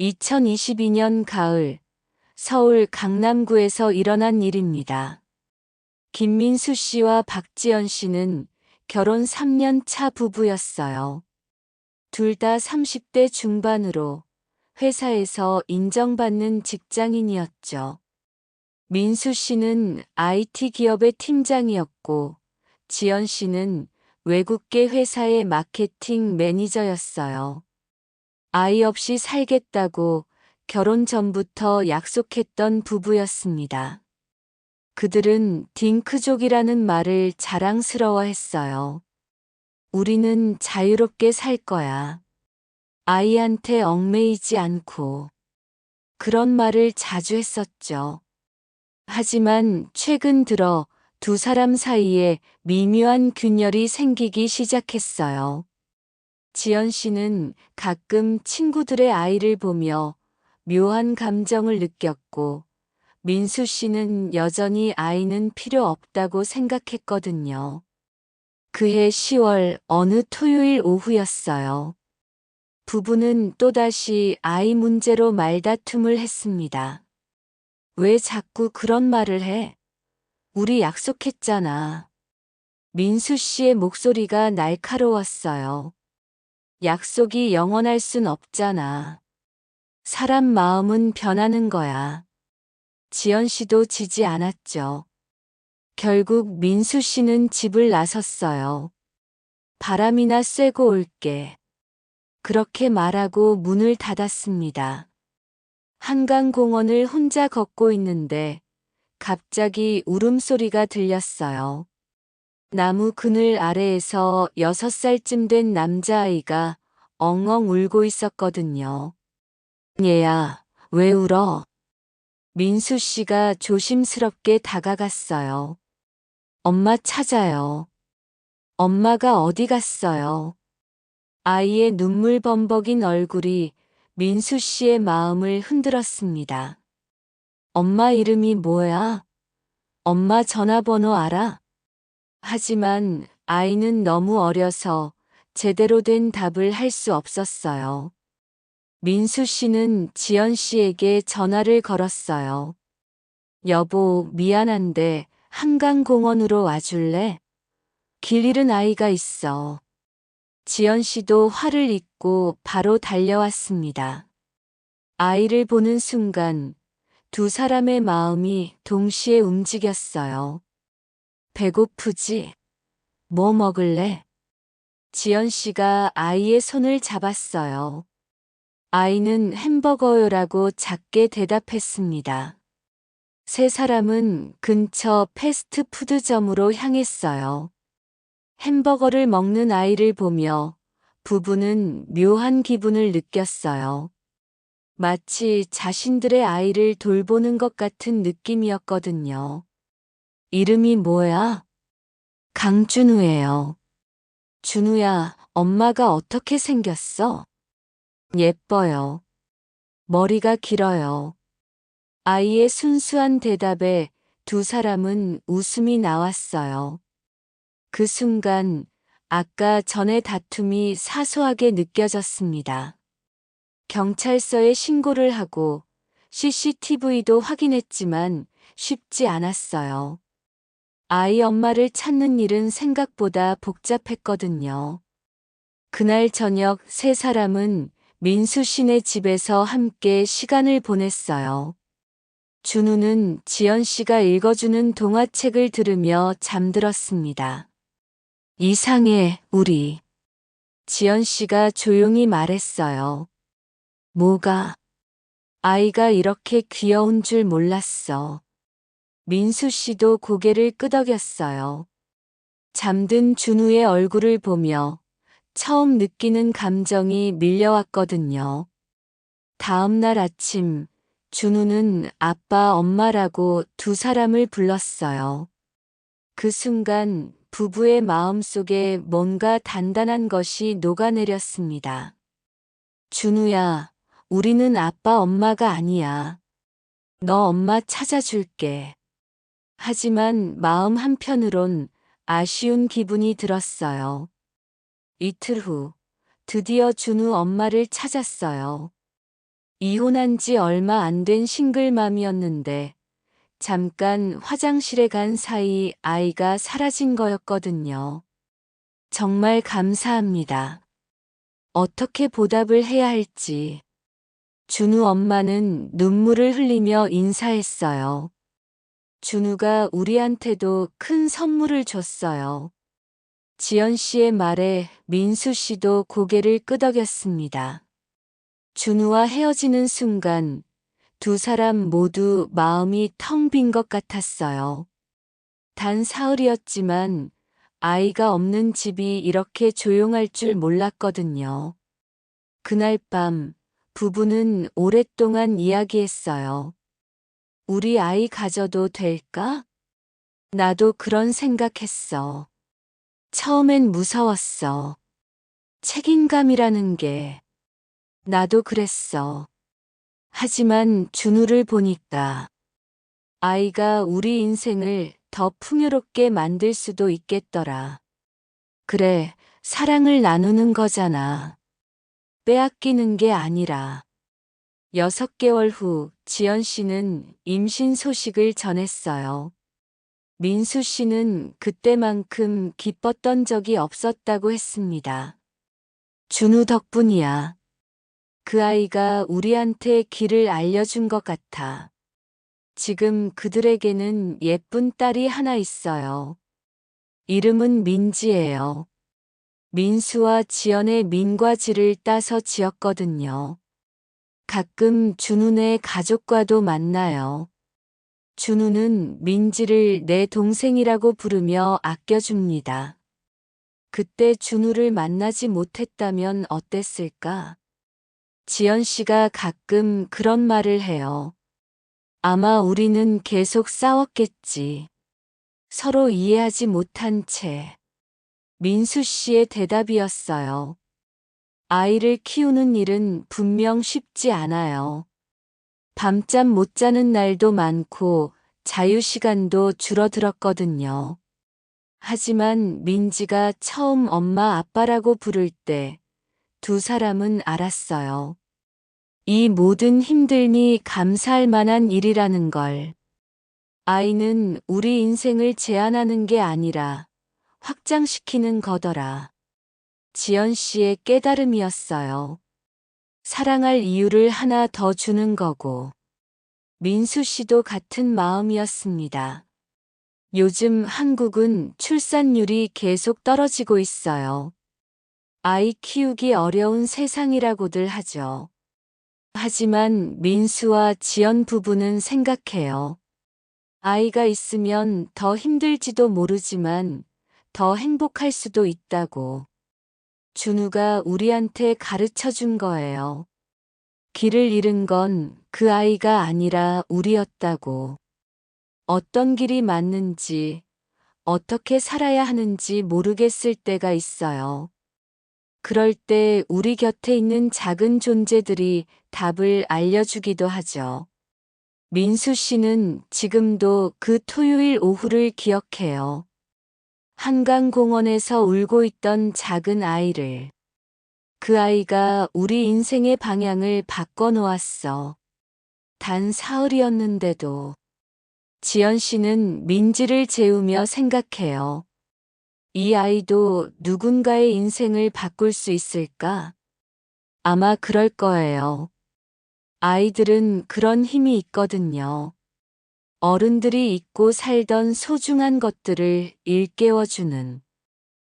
2022년 가을, 서울 강남구에서 일어난 일입니다. 김민수 씨와 박지연 씨는 결혼 3년 차 부부였어요. 둘 다 30대 중반으로 회사에서 인정받는 직장인이었죠. 민수 씨는 IT 기업의 팀장이었고, 지연 씨는 외국계 회사의 마케팅 매니저였어요. 아이 없이 살겠다고 결혼 전부터 약속했던 부부였습니다. 그들은 딩크족이라는 말을 자랑스러워했어요. 우리는 자유롭게 살 거야. 아이한테 얽매이지 않고. 그런 말을 자주 했었죠. 하지만 최근 들어 두 사람 사이에 미묘한 균열이 생기기 시작했어요. 지연 씨는 가끔 친구들의 아이를 보며 묘한 감정을 느꼈고, 민수 씨는 여전히 아이는 필요 없다고 생각했거든요. 그해 10월 어느 토요일 오후였어요. 부부는 또다시 아이 문제로 말다툼을 했습니다. 왜 자꾸 그런 말을 해? 우리 약속했잖아. 민수 씨의 목소리가 날카로웠어요. 약속이 영원할 순 없잖아. 사람 마음은 변하는 거야. 지연 씨도 지지 않았죠. 결국 민수 씨는 집을 나섰어요. 바람이나 쐬고 올게. 그렇게 말하고 문을 닫았습니다. 한강공원을 혼자 걷고 있는데 갑자기 울음소리가 들렸어요. 나무 그늘 아래에서 6살쯤 된 남자아이가 엉엉 울고 있었거든요. 얘야, 왜 울어? 민수 씨가 조심스럽게 다가갔어요. 엄마 찾아요. 엄마가 어디 갔어요? 아이의 눈물 범벅인 얼굴이 민수 씨의 마음을 흔들었습니다. 엄마 이름이 뭐야? 엄마 전화번호 알아? 하지만 아이는 너무 어려서 제대로 된 답을 할 수 없었어요. 민수 씨는 지연 씨에게 전화를 걸었어요. 여보, 미안한데 한강공원으로 와줄래? 길 잃은 아이가 있어. 지연 씨도 화를 잊고 바로 달려왔습니다. 아이를 보는 순간 두 사람의 마음이 동시에 움직였어요. 배고프지? 뭐 먹을래? 지연 씨가 아이의 손을 잡았어요. 아이는 햄버거요라고 작게 대답했습니다. 세 사람은 근처 패스트푸드점으로 향했어요. 햄버거를 먹는 아이를 보며 부부는 묘한 기분을 느꼈어요. 마치 자신들의 아이를 돌보는 것 같은 느낌이었거든요. 이름이 뭐야? 강준우예요. 준우야, 엄마가 어떻게 생겼어? 예뻐요. 머리가 길어요. 아이의 순수한 대답에 두 사람은 웃음이 나왔어요. 그 순간 아까 전의 다툼이 사소하게 느껴졌습니다. 경찰서에 신고를 하고 CCTV도 확인했지만 쉽지 않았어요. 아이 엄마를 찾는 일은 생각보다 복잡했거든요. 그날 저녁 세 사람은 민수 씨네 집에서 함께 시간을 보냈어요. 준우는 지연 씨가 읽어주는 동화책을 들으며 잠들었습니다. 이상해, 우리. 지연 씨가 조용히 말했어요. 뭐가? 아이가 이렇게 귀여운 줄 몰랐어. 민수 씨도 고개를 끄덕였어요. 잠든 준우의 얼굴을 보며 처음 느끼는 감정이 밀려왔거든요. 다음 날 아침, 준우는 아빠, 엄마라고 두 사람을 불렀어요. 그 순간 부부의 마음속에 뭔가 단단한 것이 녹아내렸습니다. 준우야, 우리는 아빠, 엄마가 아니야. 너 엄마 찾아줄게. 하지만 마음 한편으론 아쉬운 기분이 들었어요. 이틀 후, 드디어 준우 엄마를 찾았어요. 이혼한 지 얼마 안 된 싱글맘이었는데 잠깐 화장실에 간 사이 아이가 사라진 거였거든요. 정말 감사합니다. 어떻게 보답을 해야 할지. 준우 엄마는 눈물을 흘리며 인사했어요. 준우가 우리한테도 큰 선물을 줬어요. 지연 씨의 말에 민수 씨도 고개를 끄덕였습니다. 준우와 헤어지는 순간 두 사람 모두 마음이 텅 빈 것 같았어요. 단 사흘이었지만 아이가 없는 집이 이렇게 조용할 줄 몰랐거든요. 그날 밤 부부는 오랫동안 이야기했어요. 우리 아이 가져도 될까? 나도 그런 생각했어. 처음엔 무서웠어. 책임감이라는 게. 나도 그랬어. 하지만 준우를 보니까 아이가 우리 인생을 더 풍요롭게 만들 수도 있겠더라. 그래, 사랑을 나누는 거잖아. 빼앗기는 게 아니라. 6개월 후 지연 씨는 임신 소식을 전했어요. 민수 씨는 그때만큼 기뻤던 적이 없었다고 했습니다. 준우 덕분이야. 그 아이가 우리한테 길을 알려준 것 같아. 지금 그들에게는 예쁜 딸이 하나 있어요. 이름은 민지예요. 민수와 지연의 민과 지를 따서 지었거든요. 가끔 준우네 가족과도 만나요. 준우는 민지를 내 동생이라고 부르며 아껴줍니다. 그때 준우를 만나지 못했다면 어땠을까? 지연 씨가 가끔 그런 말을 해요. 아마 우리는 계속 싸웠겠지. 서로 이해하지 못한 채. 민수 씨의 대답이었어요. 아이를 키우는 일은 분명 쉽지 않아요. 밤잠 못 자는 날도 많고 자유시간도 줄어들었거든요. 하지만 민지가 처음 엄마 아빠라고 부를 때 두 사람은 알았어요. 이 모든 힘듦이 감사할 만한 일이라는 걸. 아이는 우리 인생을 제한하는 게 아니라 확장시키는 거더라. 지연 씨의 깨달음이었어요. 사랑할 이유를 하나 더 주는 거고. 민수 씨도 같은 마음이었습니다. 요즘 한국은 출산율이 계속 떨어지고 있어요. 아이 키우기 어려운 세상이라고들 하죠. 하지만 민수와 지연 부부는 생각해요. 아이가 있으면 더 힘들지도 모르지만 더 행복할 수도 있다고. 준우가 우리한테 가르쳐 준 거예요. 길을 잃은 건 그 아이가 아니라 우리였다고. 어떤 길이 맞는지, 어떻게 살아야 하는지 모르겠을 때가 있어요. 그럴 때 우리 곁에 있는 작은 존재들이 답을 알려주기도 하죠. 민수 씨는 지금도 그 토요일 오후를 기억해요. 한강공원에서 울고 있던 작은 아이를. 그 아이가 우리 인생의 방향을 바꿔놓았어. 단 사흘이었는데도. 지연 씨는 민지를 재우며 생각해요. 이 아이도 누군가의 인생을 바꿀 수 있을까? 아마 그럴 거예요. 아이들은 그런 힘이 있거든요. 어른들이 잊고 살던 소중한 것들을 일깨워주는.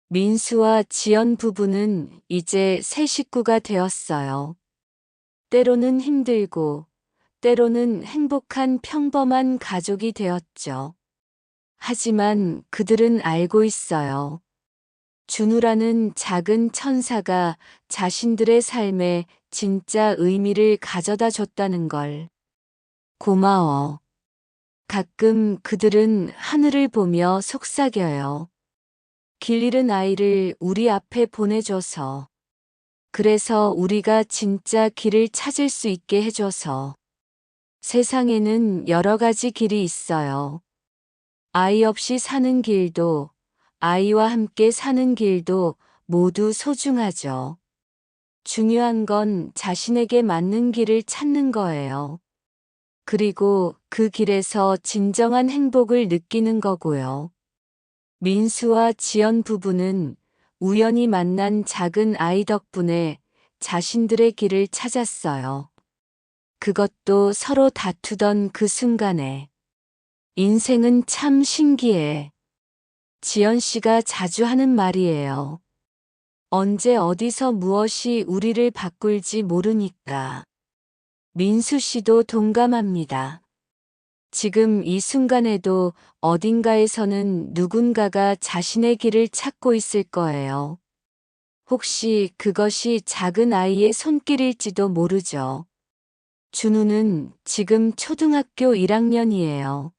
민수와 지연 부부는 이제 새 식구가 되었어요. 때로는 힘들고, 때로는 행복한 평범한 가족이 되었죠. 하지만 그들은 알고 있어요. 준우라는 작은 천사가 자신들의 삶에 진짜 의미를 가져다 줬다는 걸. 고마워. 가끔 그들은 하늘을 보며 속삭여요. 길 잃은 아이를 우리 앞에 보내줘서. 그래서 우리가 진짜 길을 찾을 수 있게 해줘서. 세상에는 여러 가지 길이 있어요. 아이 없이 사는 길도, 아이와 함께 사는 길도 모두 소중하죠. 중요한 건 자신에게 맞는 길을 찾는 거예요. 그리고 그 길에서 진정한 행복을 느끼는 거고요. 민수와 지연 부부는 우연히 만난 작은 아이 덕분에 자신들의 길을 찾았어요. 그것도 서로 다투던 그 순간에. 인생은 참 신기해. 지연 씨가 자주 하는 말이에요. 언제 어디서 무엇이 우리를 바꿀지 모르니까. 민수 씨도 동감합니다. 지금 이 순간에도 어딘가에서는 누군가가 자신의 길을 찾고 있을 거예요. 혹시 그것이 작은 아이의 손길일지도 모르죠. 준우는 지금 초등학교 1학년이에요.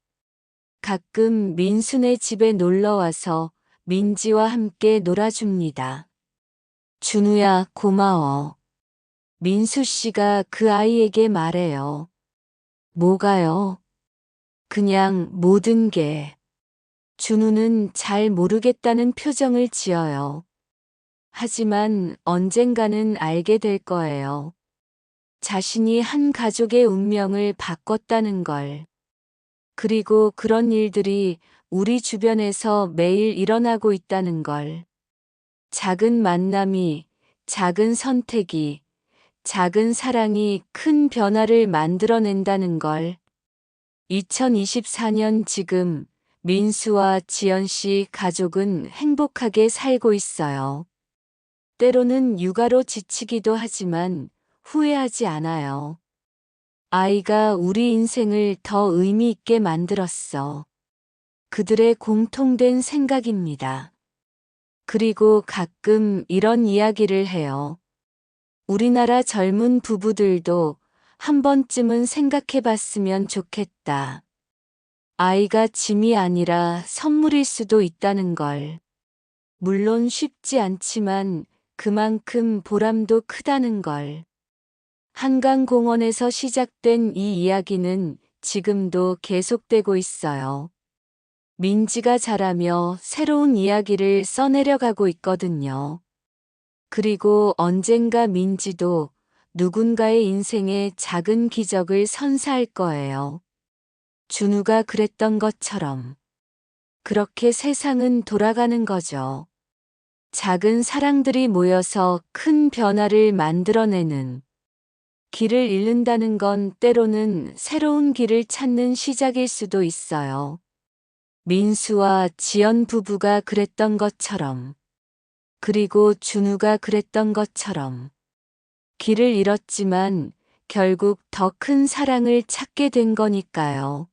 가끔 민수네 집에 놀러와서 민지와 함께 놀아줍니다. 준우야, 고마워. 민수 씨가 그 아이에게 말해요. 뭐가요? 그냥 모든 게. 준우는 잘 모르겠다는 표정을 지어요. 하지만 언젠가는 알게 될 거예요. 자신이 한 가족의 운명을 바꿨다는 걸. 그리고 그런 일들이 우리 주변에서 매일 일어나고 있다는 걸. 작은 만남이, 작은 선택이, 작은 사랑이 큰 변화를 만들어낸다는 걸. 2024년 지금 민수와 지연 씨 가족은 행복하게 살고 있어요. 때로는 육아로 지치기도 하지만 후회하지 않아요. 아이가 우리 인생을 더 의미 있게 만들었어. 그들의 공통된 생각입니다. 그리고 가끔 이런 이야기를 해요. 우리나라 젊은 부부들도 한 번쯤은 생각해 봤으면 좋겠다. 아이가 짐이 아니라 선물일 수도 있다는 걸. 물론 쉽지 않지만 그만큼 보람도 크다는 걸. 한강공원에서 시작된 이 이야기는 지금도 계속되고 있어요. 민지가 자라며 새로운 이야기를 써내려가고 있거든요. 그리고 언젠가 민지도 누군가의 인생에 작은 기적을 선사할 거예요. 준우가 그랬던 것처럼. 그렇게 세상은 돌아가는 거죠. 작은 사랑들이 모여서 큰 변화를 만들어내는. 길을 잃는다는 건 때로는 새로운 길을 찾는 시작일 수도 있어요. 민수와 지연 부부가 그랬던 것처럼. 그리고 준우가 그랬던 것처럼. 길을 잃었지만 결국 더 큰 사랑을 찾게 된 거니까요.